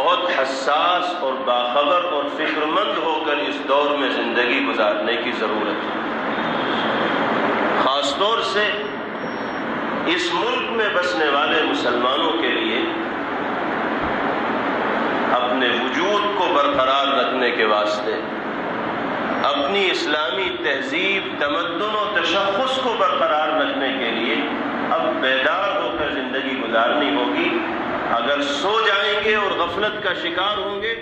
بہت حساس اور باخبر اور فکر مند ہو کر اس دور میں زندگی گزارنے کی ضرورت ہے۔ خاص طور سے اس ملک میں بسنے والے مسلمانوں کے لیے اپنے وجود کو برقرار رکھنے کے واسطے، اپنی اسلامی تہذیب، تمدن و تشخص کو برقرار رکھنے کے لیے اب بیدار ہو کر زندگی گزارنی ہوگی۔ اگر سو جائیں گے اور غفلت کا شکار ہوں گے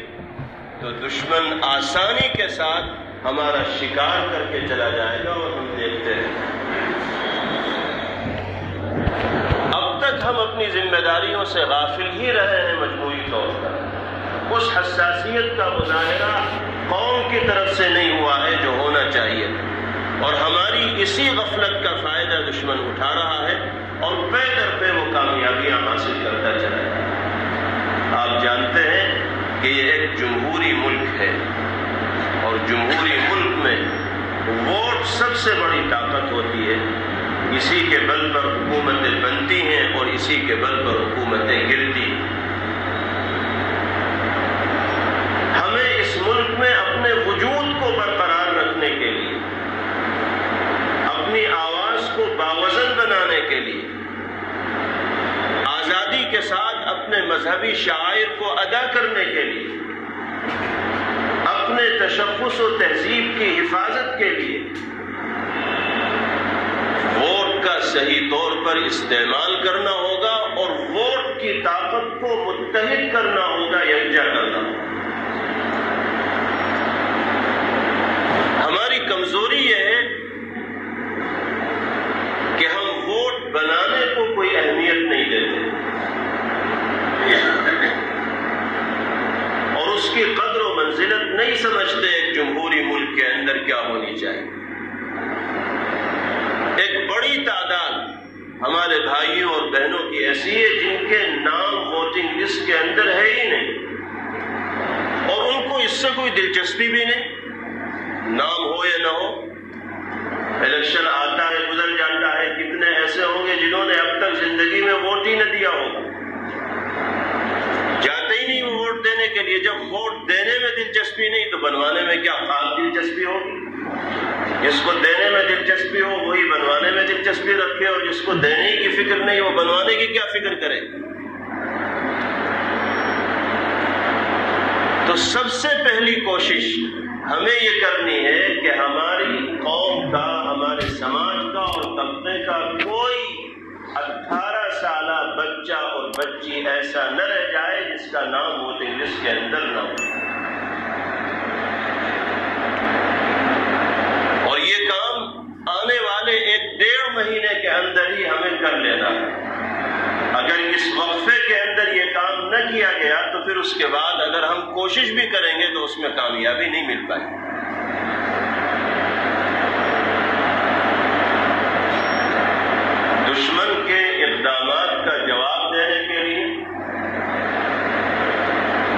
تو دشمن آسانی کے ساتھ ہمارا شکار کر کے چلا جائے گا اور ہم دیکھتے رہیں گے۔ اب تک ہم اپنی ذمہ داریوں سے غافل ہی رہے ہیں مجموعی طور پر۔ اس حساسیت کا مظاہرہ قوم کی طرف سے نہیں ہوا ہے جو ہونا چاہیے، اور ہماری اسی غفلت کا فائدہ دشمن اٹھا رہا ہے اور پے در پہ وہ کامیابیاں حاصل کرتا چلا ہے۔ آپ جانتے ہیں کہ یہ ایک جمہوری ملک ہے، اور جمہوری ملک میں ووٹ سب سے بڑی طاقت ہوتی ہے۔ اسی کے بل پر حکومتیں بنتی ہیں اور اسی کے بل پر حکومتیں گرتی ہیں۔ ہمیں اس ملک میں اپنے وجود کو برقرار رکھنے کے لیے، اپنی آواز کو باوزن بنانے کے لیے، آزادی کے ساتھ اپنے مذہبی شعائر کو ادا کرنے کے لیے، اپنے تشخص و تہذیب کی حفاظت کے لیے ووٹ کا صحیح طور پر استعمال کرنا ہوگا، اور ووٹ کی طاقت کو متحد کرنا ہوگا، یکجا کرنا ہوگا۔ ہماری کمزوری یہ ہے کہ ہم ووٹ بنانے کو کوئی اہمیت نہیں دیتے اور اس کی قدر و منزلت نہیں سمجھتے ایک جمہوری ملک کے اندر کیا ہونی چاہیے۔ ایک بڑی تعداد ہمارے بھائیوں اور بہنوں کی ایسی ہے جن کے نام ووٹنگ لسٹ کے اندر ہے ہی نہیں، اور ان کو اس سے کوئی دلچسپی بھی نہیں، نام ہو یا نہ ہو۔ الیکشن آتا ہے، گزر جاتا ہے، کتنے ایسے ہوں گے جنہوں نے اب تک زندگی میں ووٹ ہی نہ دیا ہوگا، جاتے ہی نہیں وہ ووٹ دینے کے لیے۔ جب ووٹ دینے میں دلچسپی نہیں تو بنوانے میں کیا خاص دلچسپی ہوگی؟ جس کو دینے میں دلچسپی ہو وہی بنوانے میں دلچسپی رکھے، اور جس کو دینے کی فکر نہیں وہ بنوانے کی کیا فکر کرے؟ تو سب سے پہلی کوشش ہمیں یہ کرنی ہے کہ ہماری قوم کا، ہمارے سماج کا اور طبقے کا کوئی 18 سالہ بچہ اور بچی ایسا نہ رہ جائے جس کا نام ووٹنگ لسٹ کے اندر نہ ہو۔ اور یہ کام آنے والے 1-1.5 مہینے کے اندر ہی ہمیں کر لینا ہے۔ اگر اس وقفے کے اندر یہ کام نہ کیا گیا تو پھر اس کے بعد اگر ہم کوشش بھی کریں گے تو اس میں کامیابی نہیں مل پائے۔ دشمن کے اقدامات کا جواب دینے کے لیے،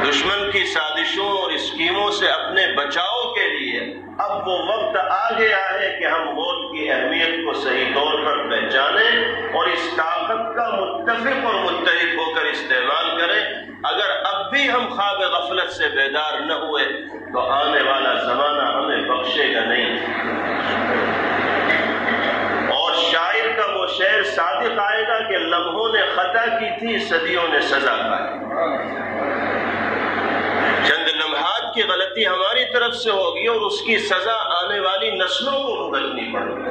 دشمن کی سازشوں اور اسکیموں سے اپنے بچاؤ کے لیے اب وہ وقت آ گیا ہے کہ ہم ووٹ کی اہمیت کو صحیح طور پر پہچانیں اور اس طاقت کا متفق اور متحد ہو کر استعمال کریں۔ اگر اب بھی ہم خواب غفلت سے بیدار نہ ہوئے تو آنے والا زمانہ ہمیں بخشے گا نہیں۔ اور شاعر کا وہ شعر صادق آئے گا کہ لمحوں نے خطا کی تھی، صدیوں نے سزا پائی۔ چند لمحات کی غلطی ہماری طرف سے ہوگی اور اس کی سزا آنے والی نسلوں کو بھگتنی پڑے گی۔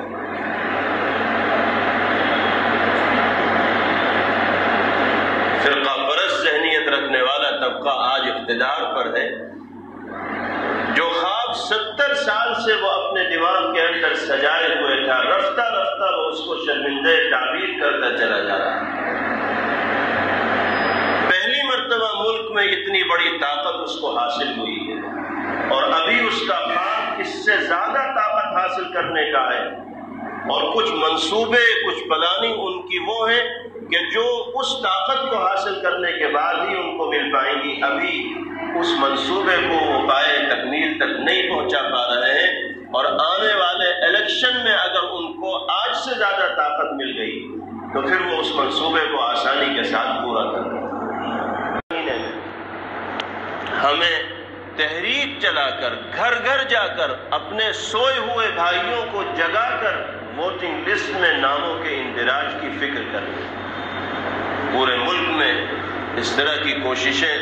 فرقہ پرست ذہنیت رکھنے والا طبقہ آج اقتدار پر ہے، جو خواب 70 سال سے وہ اپنے دماغ کے اندر سجائے ہوئے تھا، رفتہ رفتہ وہ اس کو شرمندہ تعبیر کرتا چلا جا رہا ہے۔ پہلی مرتبہ ملک میں اتنی بڑی طاقت اس کو حاصل ہوئی ہے، اور ابھی اس کا خواب اس سے زیادہ طاقت حاصل کرنے کا ہے، اور کچھ منصوبے، کچھ پلاننگ ان کی وہ ہیں کہ جو اس طاقت کو حاصل کرنے کے بعد ہی ان کو مل پائیں گی۔ ابھی اس منصوبے کو وہ پائے تکمیل تک نہیں پہنچا پا رہے ہیں، اور آنے والے الیکشن میں اگر ان کو آج سے زیادہ طاقت مل گئی تو پھر وہ اس منصوبے کو آسانی کے ساتھ پورا کر دیں۔ ہمیں تحریک چلا کر گھر گھر جا کر اپنے سوئے ہوئے بھائیوں کو جگا کر ووٹنگ لسٹ میں ناموں کے اندراج کی فکر کرنی۔ پورے ملک میں اس طرح کی کوششیں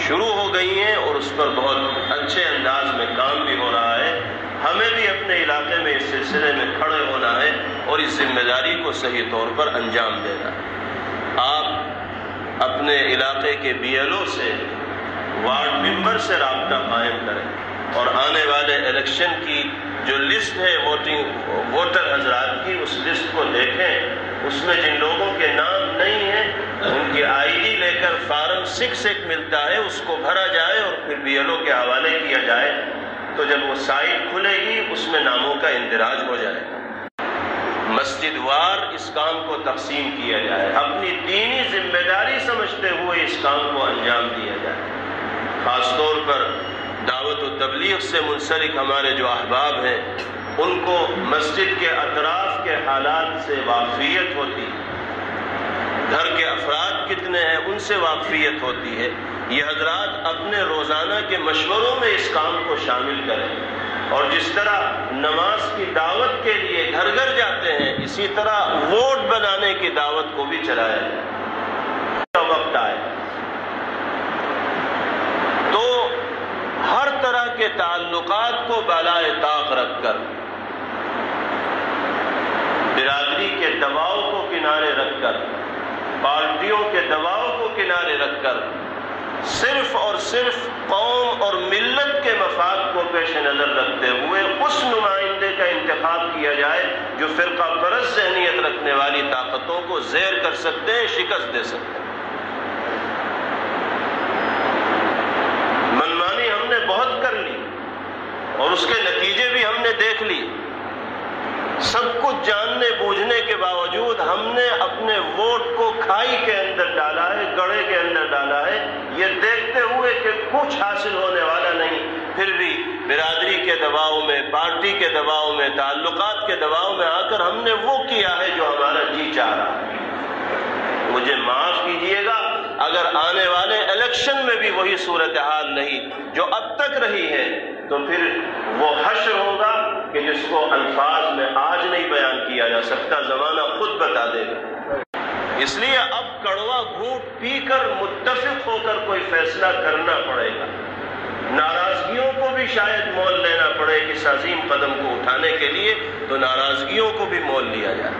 شروع ہو گئی ہیں اور اس پر بہت اچھے انداز میں کام بھی ہو رہا ہے۔ ہمیں بھی اپنے علاقے میں اس سلسلے میں کھڑے ہونا ہے اور اس ذمہ داری کو صحیح طور پر انجام دینا ہے۔ آپ اپنے علاقے کے بی ایل او سے، وارڈ ممبر سے رابطہ قائم کریں اور آنے والے الیکشن کی جو لسٹ ہے ووٹر حضرات کی، اس لسٹ کو دیکھیں۔ اس میں جن لوگوں کے نام نہیں ہیں ان کی آئی ڈی لے کر فارم 6 ایک ملتا ہے، اس کو بھرا جائے اور پھر بی ایل او کے حوالے کیا جائے، تو جب وہ سائٹ کھلے گی اس میں ناموں کا اندراج ہو جائے گا۔ مسجد وار اس کام کو تقسیم کیا جائے، اپنی دینی ذمہ داری سمجھتے ہوئے اس کام کو انجام دیا جائے۔ خاص طور پر دعوت و تبلیغ سے منسلک ہمارے جو احباب ہیں ان کو مسجد کے اطراف کے حالات سے واقفیت ہوتی ہے، گھر کے افراد کتنے ہیں ان سے واقفیت ہوتی ہے۔ یہ حضرات اپنے روزانہ کے مشوروں میں اس کام کو شامل کریں اور جس طرح نماز کی دعوت کے لیے گھر گھر جاتے ہیں، اسی طرح ووٹ بنانے کی دعوت کو بھی چلایا جائے۔ وقت آئے تو ہر طرح کے تعلقات کو بالائے طاق رکھ کر، برادری کے دباؤ کو کنارے رکھ کر، پارٹیوں کے دباؤ کو کنارے رکھ کر، صرف اور صرف قوم اور ملت کے مفاد کو پیش نظر رکھتے ہوئے اس نمائندے کا انتخاب کیا جائے جو فرقہ پرست ذہنیت رکھنے والی طاقتوں کو زیر کر سکتے ہیں، شکست دے سکتے ہیں۔ منمانی ہم نے بہت کر لی اور اس کے نتیجے بھی ہم نے دیکھ لی۔ سب کچھ جاننے بوجھنے کے باوجود ہم نے اپنے ووٹ کو کھائی کے اندر ڈالا ہے، گڑھے کے اندر ڈالا ہے، یہ دیکھتے ہوئے کہ کچھ حاصل ہونے والا نہیں، پھر بھی برادری کے دباؤ میں، پارٹی کے دباؤ میں، تعلقات کے دباؤ میں آ کر ہم نے وہ کیا ہے جو ہمارا جی چاہ رہا ہے۔ مجھے معاف کیجیے گا اگر آنے والے الیکشن میں بھی وہی صورتحال نہیں جو اب تک رہی ہے، تو پھر وہ حشر ہوگا کہ جس کو الفاظ میں آج نہیں بیان کیا جا سکتا، زمانہ خود بتا دے گا۔ اس لیے اب کڑوا گھونٹ پی کر متفق ہو کر کوئی فیصلہ کرنا پڑے گا۔ ناراضگیوں کو بھی شاید مول لینا پڑے، اس عظیم قدم کو اٹھانے کے لیے تو ناراضگیوں کو بھی مول لیا جائے۔